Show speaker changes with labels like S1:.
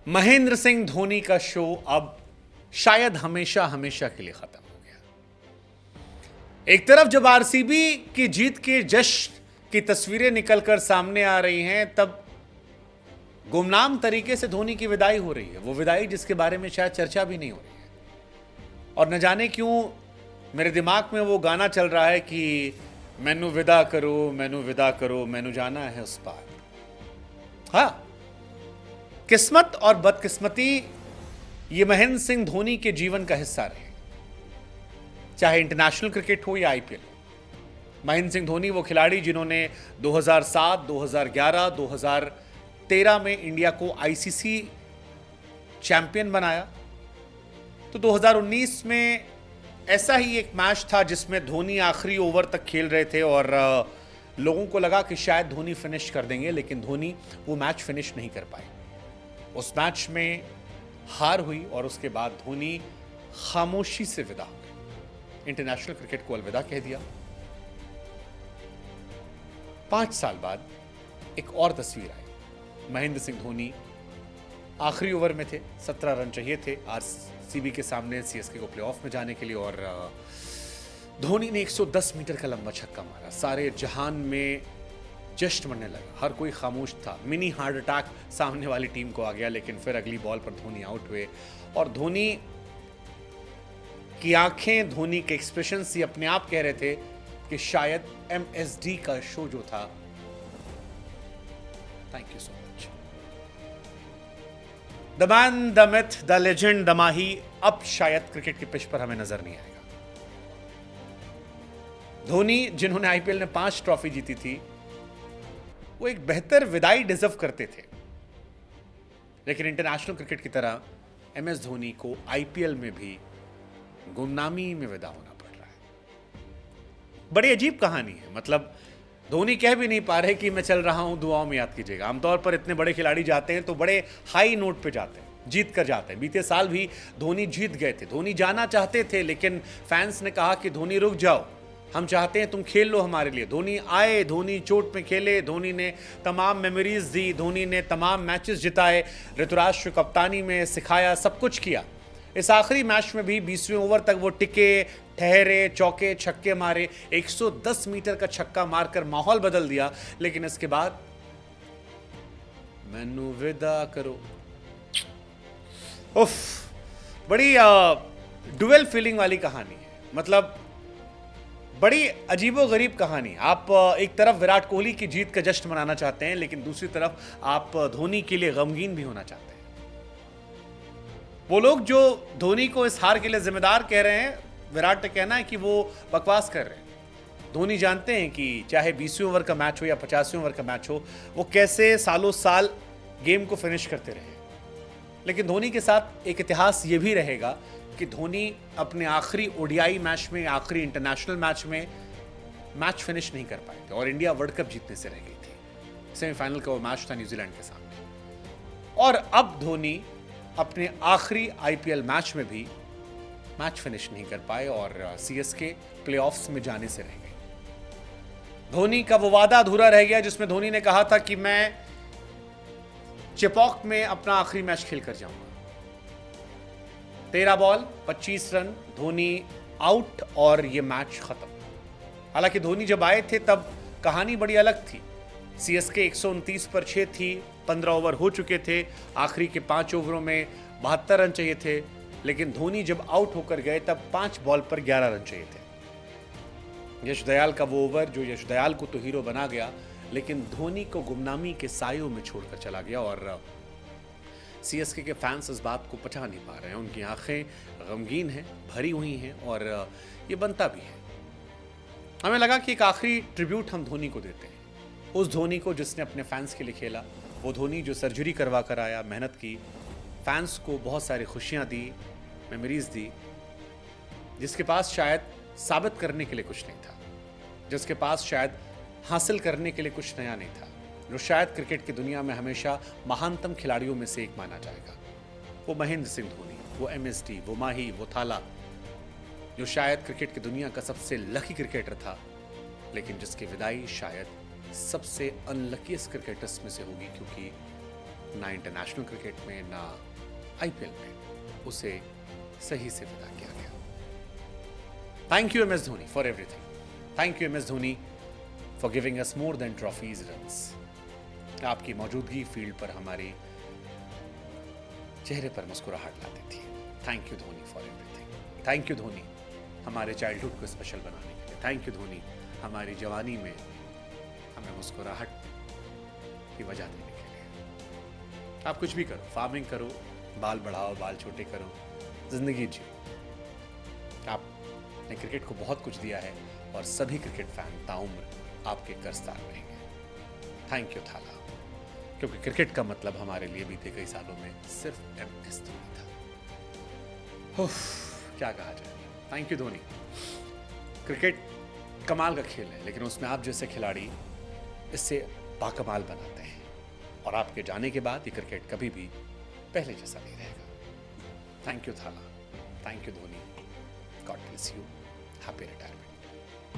S1: महेंद्र सिंह धोनी का शो अब शायद हमेशा हमेशा के लिए खत्म हो गया। एक तरफ जब आरसीबी की जीत के जश्न की तस्वीरें निकलकर सामने आ रही हैं, तब गुमनाम तरीके से धोनी की विदाई हो रही है। वो विदाई जिसके बारे में शायद चर्चा भी नहीं हो रही है। और न जाने क्यों मेरे दिमाग में वो गाना चल रहा है कि मैनू विदा करो, मैनू विदा करो, मैनू जाना है उस पार। हाँ, किस्मत और बदकिस्मती ये महेंद्र सिंह धोनी के जीवन का हिस्सा रहे, चाहे इंटरनेशनल क्रिकेट हो या आईपीएल। महेंद्र सिंह धोनी वो खिलाड़ी जिन्होंने 2007, 2011, 2013 में इंडिया को आईसीसी चैंपियन बनाया। तो 2019 में ऐसा ही एक मैच था जिसमें धोनी आखिरी ओवर तक खेल रहे थे और लोगों को लगा कि शायद धोनी फिनिश कर देंगे, लेकिन धोनी वो मैच फिनिश नहीं कर पाए। उस मैच में हार हुई और उसके बाद धोनी खामोशी से विदा हो गए, इंटरनेशनल क्रिकेट को अलविदा कह दिया। 5 साल बाद एक और तस्वीर आई। महेंद्र सिंह धोनी आखिरी ओवर में थे, 17 रन चाहिए थे आरसीबी के सामने सीएसके को प्लेऑफ में जाने के लिए, और धोनी ने 110 मीटर का लंबा छक्का मारा। सारे जहान में जश्न मनने लगा, हर कोई खामोश था। मिनी हार्ट अटैक सामने वाली टीम को आ गया, लेकिन फिर अगली बॉल पर धोनी आउट हुए और धोनी की आंखें, धोनी के एक्सप्रेशंस ये अपने आप कह रहे थे कि शायद एमएसडी का शो जो था, thank you so much, the man, the myth, the legend, the Mahi, अब शायद क्रिकेट की पिच पर हमें नजर नहीं आएगा। धोनी जिन्होंने आईपीएल में 5 ट्रॉफी जीती थी, वो एक बेहतर विदाई डिजर्व करते थे, लेकिन इंटरनेशनल क्रिकेट की तरह एमएस धोनी को आईपीएल में भी गुमनामी में विदा होना पड़ रहा है। बड़ी अजीब कहानी है। मतलब धोनी कह भी नहीं पा रहे कि मैं चल रहा हूं, दुआओं में याद कीजिएगा। आमतौर पर इतने बड़े खिलाड़ी जाते हैं तो बड़े हाई नोट पे जाते हैं, जीत कर जाते हैं। बीते साल भी धोनी जीत गए थे, धोनी जाना चाहते थे, लेकिन फैंस ने कहा कि धोनी रुक जाओ, हम चाहते हैं तुम खेल लो हमारे लिए। धोनी आए, धोनी चोट में खेले, धोनी ने तमाम मेमोरीज दी, धोनी ने तमाम मैचेस जिताए, ऋतुराज को कप्तानी में सिखाया, सब कुछ किया। इस आखिरी मैच में भी 20वें ओवर तक वो टिके, ठहरे, चौके छक्के मारे, 110 मीटर का छक्का मारकर माहौल बदल दिया। लेकिन इसके बाद मैनू विदा करो, उफ, बड़ी डुअल फीलिंग वाली कहानी है। मतलब बड़ी अजीबो-गरीब कहानी। आप एक तरफ विराट कोहली की जीत का जश्न मनाना चाहते हैं, लेकिन दूसरी तरफ आप धोनी के लिए गमगीन भी होना चाहते हैं। वो लोग जो धोनी को इस हार के लिए जिम्मेदार कह रहे हैं, विराट का कहना है कि वो बकवास कर रहे हैं। धोनी जानते हैं कि चाहे 20वें ओवर का मैच हो या 50वें ओवर का मैच हो, वो कैसे सालों साल गेम को फिनिश करते रहे। लेकिन धोनी के साथ एक इतिहास ये भी रहेगा कि धोनी अपने आखिरी ओडीआई मैच में, आखिरी इंटरनेशनल मैच में मैच फिनिश नहीं कर पाए थे और इंडिया वर्ल्ड कप जीतने से रह गई थी। सेमीफाइनल का वो मैच था न्यूजीलैंड के सामने। और अब धोनी अपने आखिरी आईपीएल मैच में भी मैच फिनिश नहीं कर पाए और सीएसके प्लेऑफ्स में जाने से रह गए। धोनी का वो वादा अधूरा रह गया जिसमें धोनी ने कहा था कि मैं चेपॉक में अपना आखिरी मैच खेल कर जाऊंगा। 13 बॉल 25 रन, धोनी आउट और ये मैच खत्म। हालांकि धोनी जब आए थे तब कहानी बड़ी अलग थी। सीएसके 129 पर 6 थी, 15 ओवर हो चुके थे, आखिरी के 5 ओवरों में 72 रन चाहिए थे। लेकिन धोनी जब आउट होकर गए तब 5 बॉल पर 11 रन चाहिए थे। यश दयाल का वो ओवर जो यश दयाल को तो हीरो बना गया, लेकिन धोनी को गुमनामी के सायों में छोड़कर चला गया। और सीएसके के फैंस इस बात को पचा नहीं पा रहे हैं। उनकी आंखें गमगीन हैं, भरी हुई हैं और ये बनता भी है। हमें लगा कि एक आखिरी ट्रिब्यूट हम धोनी को देते हैं, उस धोनी को जिसने अपने फैंस के लिए खेला, वो धोनी जो सर्जरी करवा कर आया, मेहनत की, फैंस को बहुत सारी खुशियां दी, मेमोरीज दी, जिसके पास शायद साबित करने के लिए कुछ नहीं था, जिसके पास शायद हासिल करने के लिए कुछ नया नहीं था, जो शायद क्रिकेट की दुनिया में हमेशा महानतम खिलाड़ियों में से एक माना जाएगा। वो महेंद्र सिंह धोनी, वो एमएसडी, वो माही, वो थाला, जो शायद क्रिकेट की दुनिया का सबसे लकी क्रिकेटर था, लेकिन जिसकी विदाई शायद सबसे अनलकीस्ट क्रिकेटर्स में से होगी, क्योंकि ना इंटरनेशनल क्रिकेट में ना आईपीएल में उसे सही से विदा किया गया। Thank you MS Dhoni for everything. Thank you MS Dhoni for giving us more than trophies runs. आपकी मौजूदगी फील्ड पर हमारे चेहरे पर मुस्कुराहट लाती थी। Thank you Dhoni for everything. Thank you Dhoni हमारे चाइल्डहुड को स्पेशल बनाने के लिए। थैंक यू धोनी हमारी जवानी में हमें मुस्कुराहट की वजह देने के लिए। आप कुछ भी करो, फार्मिंग करो, बाल बढ़ाओ, बाल छोटे करो, जिंदगी जियो। आपने क्रिकेट को बहुत कुछ दिया है और सभी क्रिकेट फैन ताउम्र आपके कर्जदार रहेंगे। थैंक यू थाला, क्योंकि क्रिकेट का मतलब हमारे लिए बीते कई सालों में सिर्फ MS धोनी था। क्या कहा जाए। Thank you Dhoni. क्रिकेट कमाल का खेल है, लेकिन उसमें आप जैसे खिलाड़ी इससे बाकमाल बनाते हैं, और आपके जाने के बाद ये क्रिकेट कभी भी पहले जैसा नहीं रहेगा। थैंक यू थाला, thank you Dhoni, God bless you, happy retirement.